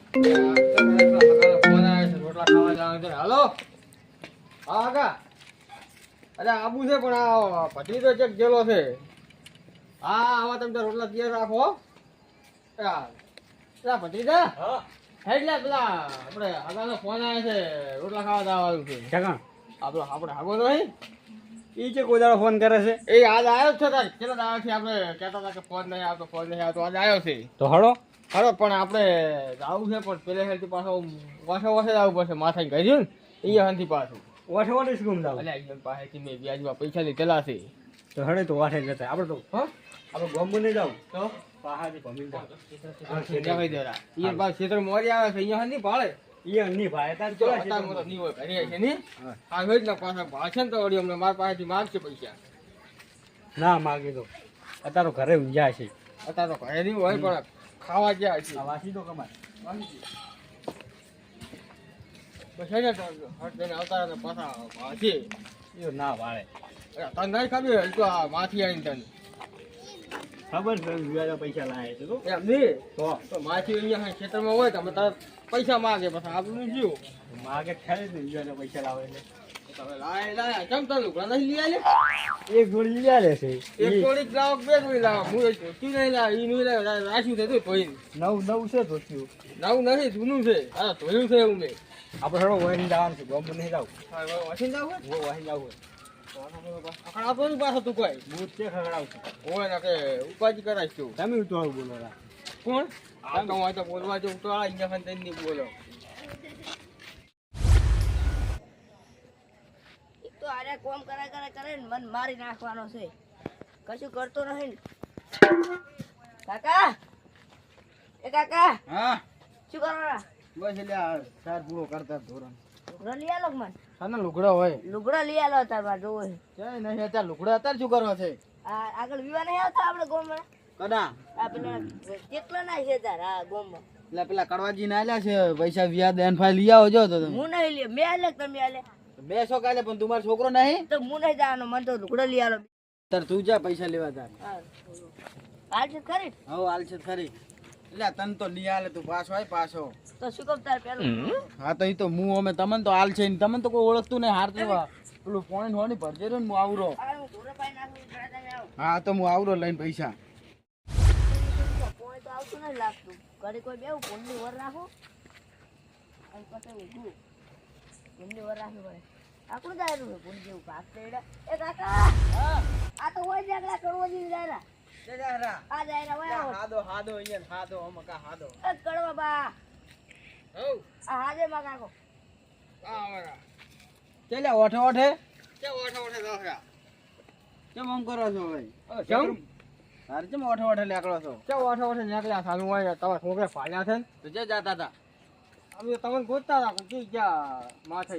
Phone આવે છે રોટલા ખાવા જવાનું છે. હાલો હા કાકા અરે આબુ છે પણ આ ભત્રી તો ચેક ગયેલો છે. હા આમાં તમે રોટલા તૈયાર રાખો હો. ભત્રીજા એટલે પેલા આપણે આગળનો ફોન આવે છે રોટલા ખાવા જવાનું છે. આપણો આપણે આગો નહીં એ છે કોઈ દાડો ફોન કરે છે એ આજ આવ્યો છે તાર કેટલા દાડાથી આપણે કહેતા હતા કે ફોન નહીં આવતો આજ આવ્યો છે. તો હળો ખરો પણ આપણે જવું છે પણ પેલે હેલથી પાછો વાસે જવું પડશે માથા ગયું ને એ હનથી પાછું વાઠે વાઠે શું કામ જાવ એટલે એકદમ પાસેથી મેં વ્યાજમાં પૈસા લીધેલા છે. તો હળે તો વાઠે જતા આપણે તો હા આપણે ગોમ્બો નહીં જાવ તો પહાડી ભમીને જાવ એ બાદ ક્ષેત્ર મોરી આવે છે અહીંયા હંધી ભાળે ઈ નહીં ભાઈ તાર તો કેવા અત્યારે મોટો નહીં હોય ઘરે છે ને હા. આ હોય જ ને પાછા ભાષે ને તો વળી અમને મારા પાસેથી માગશે પૈસા. ના માગી તો અત્યારે ઘરે ઊંઝા છે અત્યારે તો ઘરે નહીં હોય પણ ખાવા ગયા છે. આ વાસી તો કમાય બસ એને તો હટ દઈને આવતા ને પાછા ભાષે એ ના ભાળે તને નહીં ખબર તો આ માથી આવીને તને ખબર છે વ્યાજો પૈસા લાવે છે તો એમ નહીં તો તો માથી અહીંયા ખેતરમાં હોય તો અમે તારા પૈસા માગે પછી આપણું શું માગે ખરે ને વ્યાજો પૈસા લાવે એટલે તમે લાય કેમ તારું લુગડા નહીં લઈ આલે એક જોડી લઈ આલે છે એક થોડીક લાવો બે થોડી લાવો હું એ જોતી નહીં લાવ ઈ નહીં લાવ રાખ્યું છે તું ધોઈને નવ છે ધોત્યું નવું નથી જૂનું છે હા ધોયું છે એવું મેં આપણે હળો વહીને જવાનું છે ગોમ્બો નહીં જાવ વાસી જાવ વહીને જવું અખણ આપો ને પાછો તું કોઈ બૂટ છે ખગડાવશું હોય ને કે ઉપાજી કરાય છું તમે ઉતવાળું બોલો રા કોણ આ તો હોય તો બોલવા જો ઉતવાળા અહીંયા ખાન તઈને બોલો તો આરે કોમ કરે ને મન મારી નાખવાનો છે કશું કરતો નહીં ને. કાકા એ કાકા હા શું કરો બસ એટલે આ સાર પૂરો કરતા ધોરણ લુગડો લઈ આલો મન સાના લુગડા હોય લુગડો લઈ આલો તાર માં જોવો છે. ક્યાંય નહીં અત્યારે લુગડા અત્યારે શું કરવા છે આ આગળ વિવાહ નહીં આવતા આપણે ગોમમાં કદા આ પેલા કેટલા ના છે તાર આ ગોમમાં પેલા કડવાજી ના આલ્યા છે પૈસા વ્યાજ દેન ફાઈ લઈ આવો જો તો તમે હું નહીં લે મેં આલે કે તમે આલે બે સો કાલે પણ તમારો છોકરો નહીં તો હું નહીં જવાનો મને તો લુગડો લઈ આલો તાર તું જા પૈસા લેવા તાર હાલ છે ખરી હવ હાલ છે ખરી એટલે તને તો લઈ આલે તું પાછો આય પાછો તો શું કહું તાર પેલું હા તો ઈ તો હું અમે તમને તો હાલ છે ને તમને તો કોઈ ઓળખતું નહીં હાર તો પેલું પોઈન્ટ હોની ભરજે ને હું આવરો હું ઘોડો પાઈ નાખું ઘરે તમે આવો હા તો હું આવરો લઈને પૈસા કોઈ તો આવતું નહીં લાગતું ઘરે કોઈ બેવું કોણની વર રાખો અને પછી ઊભું કોણની વર રાખવી પડે આકડું જાયરું છે કોણ જેવું ભાગ તેડા એ કાકા આ તો હોય જાગલા કડવો જેવી જાયરા આ જાયરા હોય આવો હાદો હાદો અહીંયા હાદો અમકા હાદો એ કડવા બા હવ આ હાજે માં કાકો આ આવરા ચાલ્યા ઓઠે ઓઠે કે ઓઠે ઓઠે દોહરા કેમ આમ કરો છો ભાઈ કેમ તારે કેમ ઓઠે ઓઠે નીકળો છો કે ઓઠે ઓઠે નીકળ્યા સાલું હોય તમારા છોકરા ફાડ્યા છે તો જે જાતા હતા અમે તમને ગોતતા હતા કે ક્યાં માથે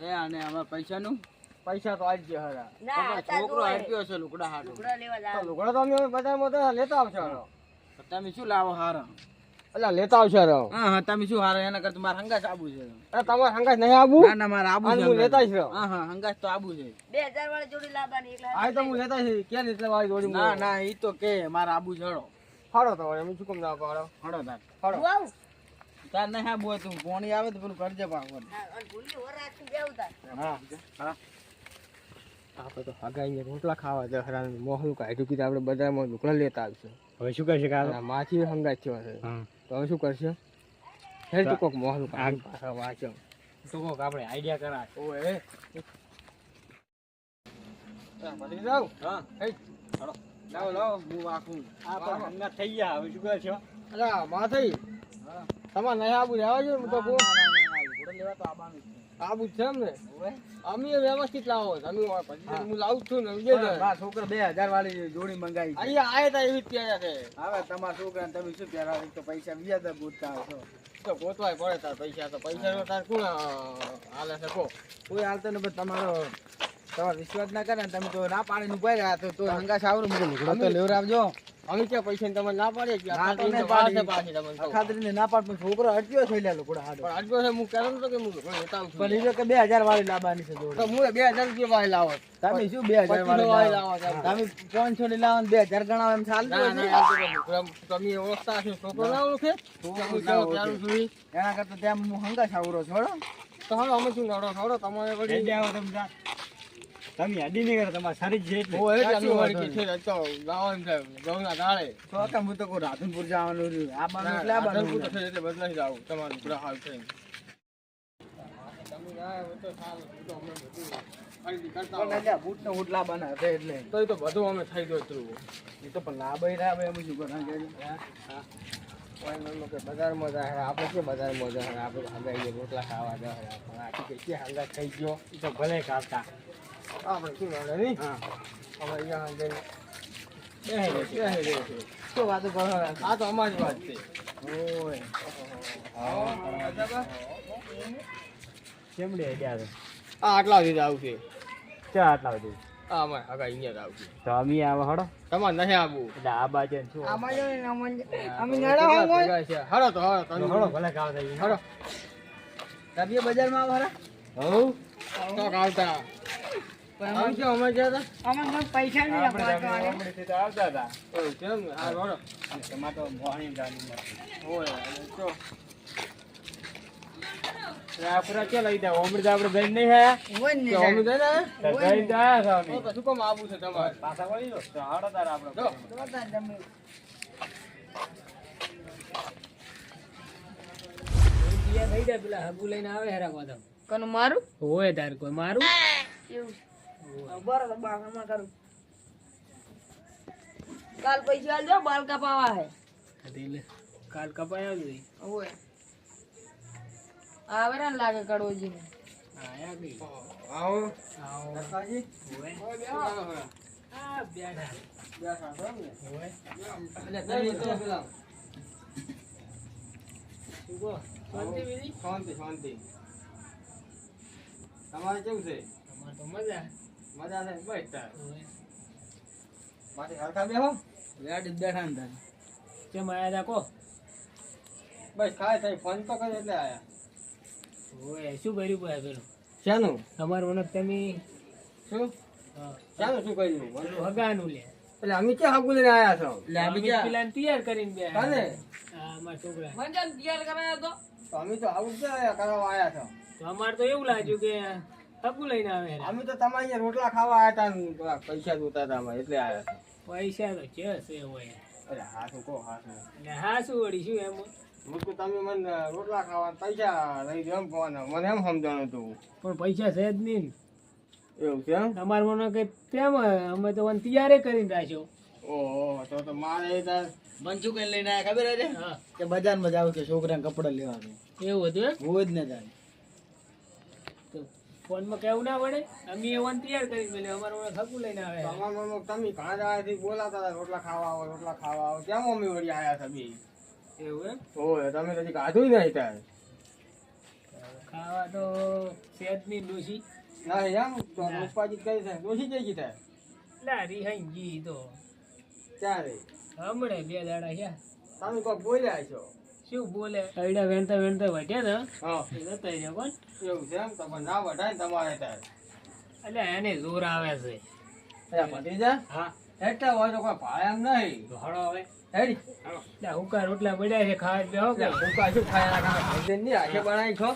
એ અને અમાર પૈસાનું પૈસા તો આજ જે હરા ના છોકરો આપ્યો છે લુકડા હાટું લુગડા લેવા જાવ લુકડા તો અમે બધા મોટા લેતા આવશો તમે શું લાવો હારા અલા લેતા આવશો હા હા તમે શું હારા એના કરતા મારા હંગાસ આબુ છે તમારે હંગાસ નહીં આબુ ના ના મારા આબુ છે હું લેતા જ હા હા હંગાસ તો આબુ છે 2000 વાળી જોડી લાવવાની એકલા આ તો હું લેતા છે ક્યાં એટલે વાળી જોડી ના ના ઈ તો કે મારા આબુ છોડો ફાડો તો અમે શું કામ ના પાડો ફાડો તાર ફાડો હું આવું તાર નહીં હા બોય તું પોણી આવે તો પેલું કરજે પાવર હા અને ભૂલી વર રાખી બેવું તાર હા હા આપણે તો હગાઈને રોટલા ખાવા જ હરા મોહલું કાઢ્યું કીધું આપણે બજારમાં લુકડા લેતા આવશું હવે શું કરશે કાકા માછી હંગાત છે હા તો હવે શું કરશે હે તો કોક મોહલું કાઢી પાછા વાંચો તો કોક આપણે આઈડિયા કરા ઓએ બધી જાવ હા હે હાલો લાવો લાવો હું વાકું આ તો હંગા થઈ ગયા હવે શું કરશો અલા માથઈ હા તમાર નહીં આબુ લેવા જો તો કો ઘોડે લેવા તો આબાનું આબુ છે ને અમે વ્યવસ્થિત લાવો તમે પછી હું લાવું છું ને બે છોકરા 2000 વાળી જોડી મંગાવી અહીંયા આયા તા એવી જ છે હવે તમારા છોકરાને તમે શું પહેરાવો તો પૈસા વ્યાજ ગોતતા આવશો તો ગોતવાય પડે તાર પૈસા તો પૈસા નો તાર કોણ હાલે શકો કોઈ હાલતો ને તમારો તમારો વિશ્વાસ ના કરે ને તમે તો ના પાડીને ઉભા રહ્યા તો હંગાસ આવરો મને લુગડો તો લેવરાવજો અમે ક્યાં પૈસા ને તમને ના પાડે કે ના તો આ નહીં ખાતરીને પાડી. પાછી તમને કહું. ખાતરીને ના પાડ પણ છોકરો હટ્યો થઈ લે લોકોડા હાડો. પણ આજનો છે હું કહેતો નતો કે હું ઘણો બતાવું છું. પણ એ કે 2000 વાળી લાવવાની છે તો જોડે. હું 2000 રૂપિયા વાળી લાવો. તમે શું 2000 વાળી 2500 લાવો? લાવો. તમે 500 ની લાવો ને 2000 ગણાવો એમ ચાલતું ના, હશે? ના, એમ તો નહીં. તમે ઓળખતા હશો. છોકરો ના ઓળખે? છોકરો હું ના કેવો ઓળખે. ચાલું છું ઈ? એના કરતા ત્યાં હું હંગા છાવરો છોડો. તો હાલો અમે શું નડો છોડો તમારે વળી. તમે અડી નહીં કરો તમારે સારી જ છે ઓ, એટલે અમે સાચું વળી વાંધો કે છે તો ગાવાનું છે ઘઉંના દાળે. નહીં. તો કે હું તો કોઈ રાધનપુર જવાનું રહ્યું. આ બાજુ એટલે આ બાજુ રાધનપુર તો છે એટલે બદલાઈ જાવ તમારું બુરા હાલ છે. તમે ના આવ્યો તો સારું. હું તો અમે બધું ખરીદી કરતા પણ હોય. એટલે બૂટ ને બૂટ લાવવાના હતા એટલે. તો એ તો બધું અમે થઈ ગયું હતું. એ તો પણ લાભાઈ રહ્યા અમે શું કરવા ગયા? બજારમાં જાય આપણે કે બજારમાં જાય આપણે હંગાઈએ રોટલા ખાવા જાય પણ આ કે કે હંગા થઈ ગયો એ તો ભલે કાપતા. આપણે શું વાંધો નહીં. હા. હવે અહીંયા હંગાઈને બેહી રહે છે. બેસી રહે છે. શું વાતો કરો છો? આ તો અમારી વાત છે. ઓય. કેમડે ગયા છે? આ આટલા સુધી આવશે. ચા આટલા સુધી. આ અમારે હગા અહીંયા જ આવશે. તો અમે આવો હડો. તમારે નહીં આવવું. એટલે આ બાજુ ને શું? અમે ભેગા છે. હળો તો હળો તો તમે હળો ભલે કાવ થઈ હળો. રબીએ બજારમાં આવો હરા. હવ તો આવતા આમ કે અમે ગયા હતા આપણે તો આવતા હતા. એવું છે એમ ને? હા હળો. એમાં તો મોહણી ગાડી હોય અને તો આ પૂરા કે લઈ જાવ ઓમડી તો આપણે ગઈ નહીં હે કે અમે જઈને આયા? તો ગઈ તો આયા છો તો અમે શું કામ આવવું છે તમારે? પાછા વળી દો તો હાડો તાર આપણે જો. થઈ જાય પેલા હગુ લઈને આવે હેરા બધા કોનું મારું હોય તાર કોઈ મારું એવું બરાબર બારમાં કરું કાલ પૈસા આલજો બાલ કપાવા હે એટલે કાલ કપાયા જ ઓય આવે ને લાગે કડોજી ને આયા ગઈ આવો. આવો નરસાજી હોય શું કરો છો? આ બેઠા બેઠા છો એમ ને? હોય એટલે જઈએ તો પેલા. શું કહો શાંતિ બીજી શાંતિ શાંતિ. તમારે કેવું છે? તમારે તો મજા મજા છે બસ તાર. હોય મારી હરખા બેહો. ગાડી બેઠા ને તાર કેમ આયા તા કો બસ ખાય થઈ ફોન તો કરે એટલે આયા. હોય શું કર્યું ભાઈ પેલું શાનું? તમારું મને તમે શું? હા, શાનું શું કર્યું? પેલું હગાનું લે એટલે અમે ક્યાં હાગુ લઈને આયા છો? એટલે અમે અમે ક્યાં પેલાને તૈયાર કરીને બે કાલે? હા અમારા છોકરા મંજન તૈયાર કરાયો તો તો અમે તો આવું ક્યાં કરવા આયા છો? તો અમારે તો એવું લાગ્યું કે હગુ લઈને આવે હેરા. અમે તો તમારે અહીંયા રોટલા ખાવા આયા હતા ને થોડા પૈસા જોતા હતા અમે એટલે આયા હતા. પૈસા તો છે છે હોય અરે હાથું કહો હાથું. એટલે હા શું વળી શું એમ હું તો તમે મને રોટલા ખાવા પૈસા લઈ દો એમ કહેવાના મને એમ સમજાણું હતું. પણ પૈસા છે જ નહીં ને. એવું છે એમ? તમારે મને કઈ કેમ અમે તો મને તૈયાર કરીને રાખ્યો ઓહો તો મારે તાર મન શું કઈ લઈને આયા ખબર છે હા કે બજારમાં જાવ કે છોકરાને કપડા લેવાનું એવું હતું એમ હોય જ ને તાર તો ફોનમાં કેવું ના પડે અમે એવું તૈયાર કરીને મેલ્યો અમારે મને ખગું લઈને આવે તમારા મનમાં તમે ઘણા દાડાથી બોલાતા હતા રોટલા ખાવા આવો રોટલા ખાવા આવો કેમ અમે વળી આયા હતા બે? એવું એમ ઓય તમે તો હજી ખાધું નહીં તાર. ખાવા તો સેજ ની ડોસી ના એમ તો ઉપાજી કરી છે દોષી જઈ ગઈ થાય લા રિહાઈ જી તો ત્યારે હમણે બે દાડા છે તમે કોઈ બોલ્યા છો? શું બોલે અઈડા વેણતા વેણતા વટ્યા ને હા એ જતા રહ્યા કોણ એવું છે એમ તમે ના વઢાય ને તમારે તાર. એટલે એને જોર આવે છે અરે ભત્રીજા હા હેઠા હોય તો કોઈ ભાડે એમ નહીં. તો હળો હવે હેડી એટલે હુકા રોટલા પડ્યા છે ખાવા બેહો કે ભૂકા શું ખાયા રાખા ભજન ની હાથે બનાવી છો?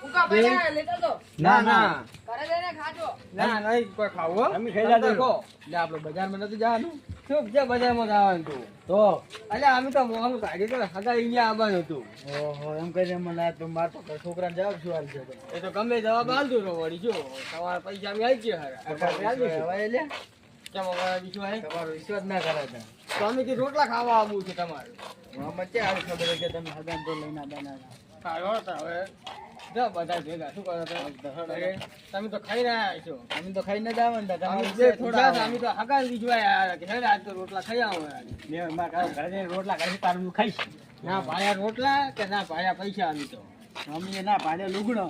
ઉકા ભાઈ લેતા તો ના ના ઘરે જઈને ખાજો ના નહીં કોઈ ખાવું હો. અમે ખાઈ જાજો. તમે કહો. એટલે આપણે બજારમાં નથી જવાનું શું છે બજારમાં જવાનું તું? તો એટલે અમે તો મોહમ કાઢી તો હગા અહીંયા આવવાનું હતું. ઓહો એમ કરીને મને તો માર તો છોકરાને જવાબ શું આલજો તો એ તો ગમે જવાબ આલતું તો વળી જો તમારા પૈસા અમે આવી ગયા હારા. હવે લે કેમ અમારા બીજું આય? તમારો વિશ્વાસ ના કરાતા તો અમે કે રોટલા ખાવા આવવું છે તમારે. અમે ક્યાં આવી ખબર છે કે તમે હગાન તો લઈને બનાવતા સારું હતા હવે જાઓ બધા ભેગા શું કરો તમે? તમે તો ખાઈ રહ્યા છો. અમે તો ખાઈને જ આવવાનું હતા. અમે તમે બે થોડા થોડા અમે તો હગા બીજું આયા કે હેડ આજ તો રોટલા ખાઈ આવો યાર. મેં મારા કાકા ઘરે જઈને રોટલા ખાઈ તારું ખાઈશ ના ભાયા રોટલા કે ના ભાયા પૈસા અમે તો. અમે ના પાડે લુગડો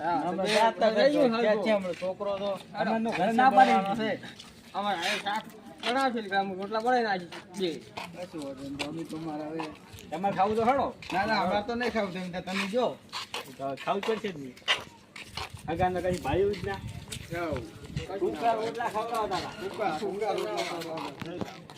હા, અમે તો બે જાતા રહી ગયું ક્યાં હરખું. છે હમણાં છોકરો તો અમને ઘરે ના પાડી છે અમારે હવે શાક બનાવશે એટલે આમ રોટલા બનાવી નાખી બે. તમારે ખાવું તો હળો ના ના અમારે તો નહીં ખાવું તમે જો ખાવું જ પડશે જ નહીં આગળ કઈ ભાઈ જ ના જાઓ. રોટલા ખવડાવતા હતા ટૂંકા રોટલા